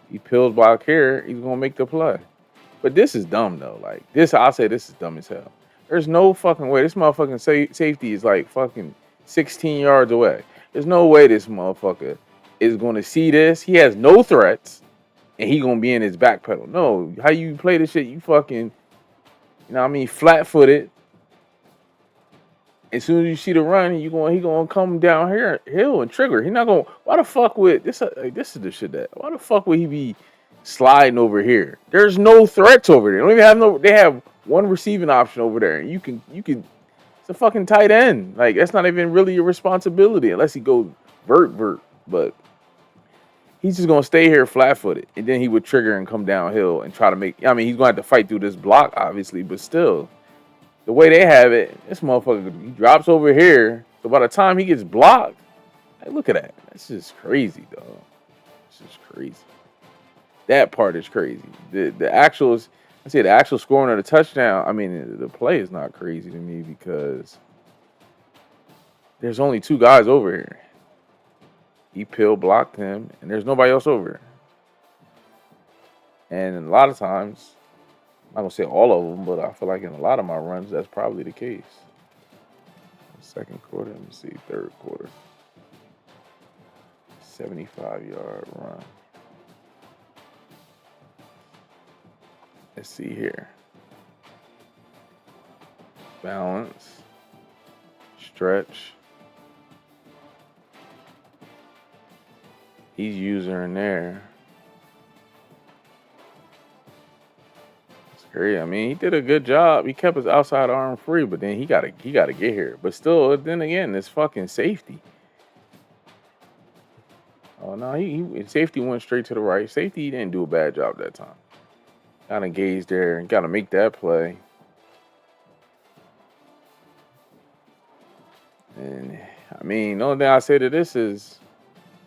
he peels block here. He's gonna make the play. But this is dumb though. Like this, I'll say this is dumb as hell. There's no fucking way. This motherfucking safety is like fucking 16 yards away. There's no way this motherfucker is going to see this. He has no threats, and he going to be in his back pedal. No, how you play this shit, you fucking, flat-footed. As soon as you see the run, he going to come down here hill and trigger. He not going, why the fuck would, this is the shit that, why the fuck would he be sliding over here? There's no threats over there. They have one receiving option over there, and you can. It's a fucking tight end. Like, that's not even really your responsibility unless he goes vert. But he's just going to stay here flat-footed. And then he would trigger and come downhill and try to make... he's going to have to fight through this block, obviously. But still, the way they have it, this motherfucker, he drops over here. So by the time he gets blocked, hey, look at that. That's just crazy, dog. It's just crazy. That part is crazy. The actual scoring of the touchdown, the play is not crazy to me because there's only 2 guys over here. He blocked him, and there's nobody else over here. And a lot of times, I'm not going to say all of them, but I feel like in a lot of my runs, that's probably the case. Second quarter, let me see, third quarter. 75-yard run. Let's see here. Balance. Stretch. He's using there. It's great. I mean, he did a good job. He kept his outside arm free, but then he gotta get here. But still, then again, it's fucking safety. Oh no, he safety went straight to the right. Safety, he didn't do a bad job that time. Got engaged there and gotta make that play. And I mean, the only thing I say to this is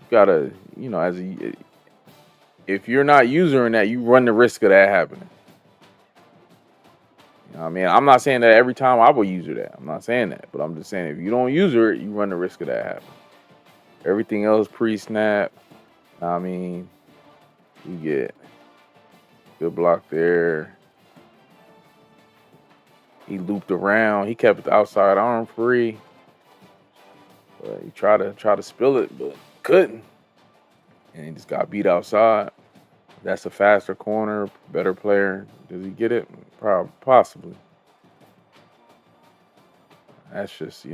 you gotta, if you're not using that, you run the risk of that happening. You know what I mean? I'm not saying that every time I will use that. I'm not saying that, but I'm just saying if you don't use it, you run the risk of that happening. Everything else pre-snap, I mean, you get good block there. He looped around. He kept the outside arm free. But he tried to spill it, but couldn't. And he just got beat outside. That's a faster corner, better player. Does he get it? Probably, possibly. That's just,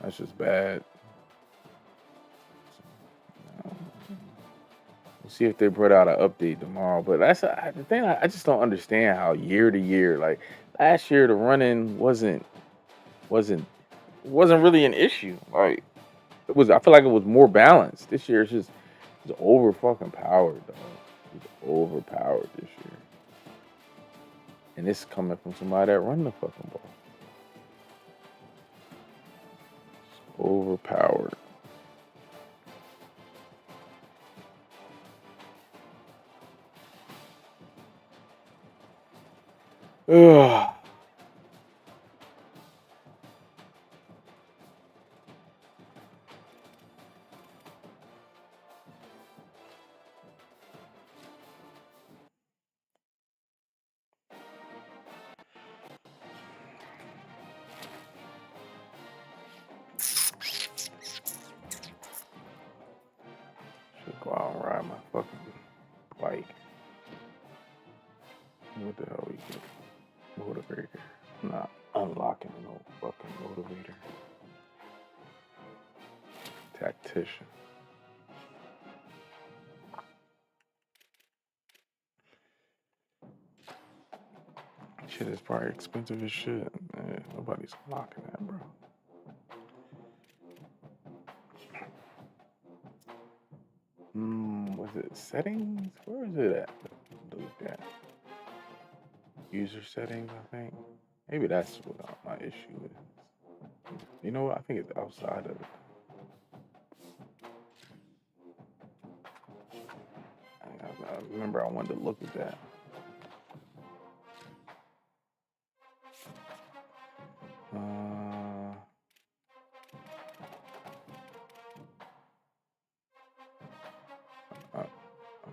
that's just bad. We'll see if they brought out an update tomorrow. But that's the thing. I just don't understand how year to year, like last year, the running wasn't really an issue. Like it was. I feel like it was more balanced. This year, it's over fucking powered, dog. It's overpowered this year. And this is coming from somebody that run the fucking ball. It's overpowered. Ugh. Should go out and ride my fucking bike. What the hell we get? Motivator. I'm not unlocking no fucking motivator. Tactician. Shit is probably expensive as shit. Man, nobody's unlocking that, bro. Was it settings? Where is it at? Look at user settings, I think. Maybe that's what my issue is. You know what? I think it's outside of it. I remember I wanted to look at that.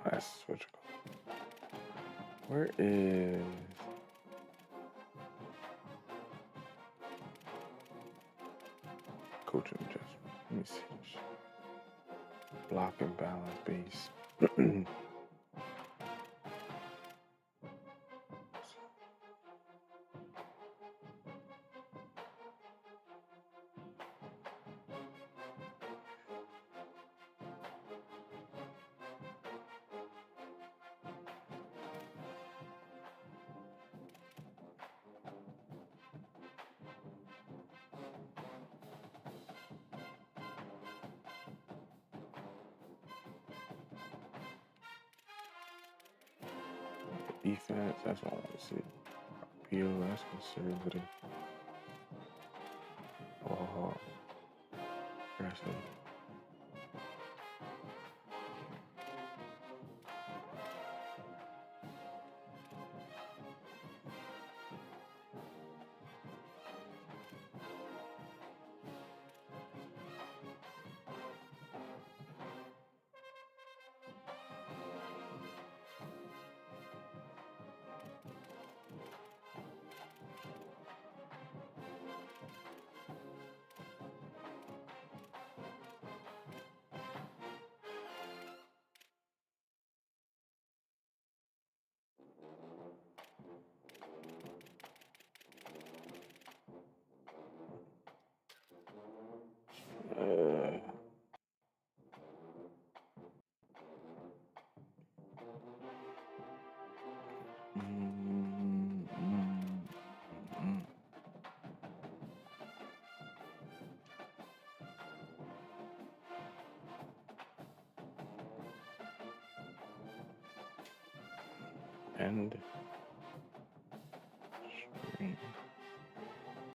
That's switch. Where is coaching adjustment? Let me see. Block and balance base. Defense, that's what I want to see. Appeal, that's conservative. Oh, aggressive. End. Stream.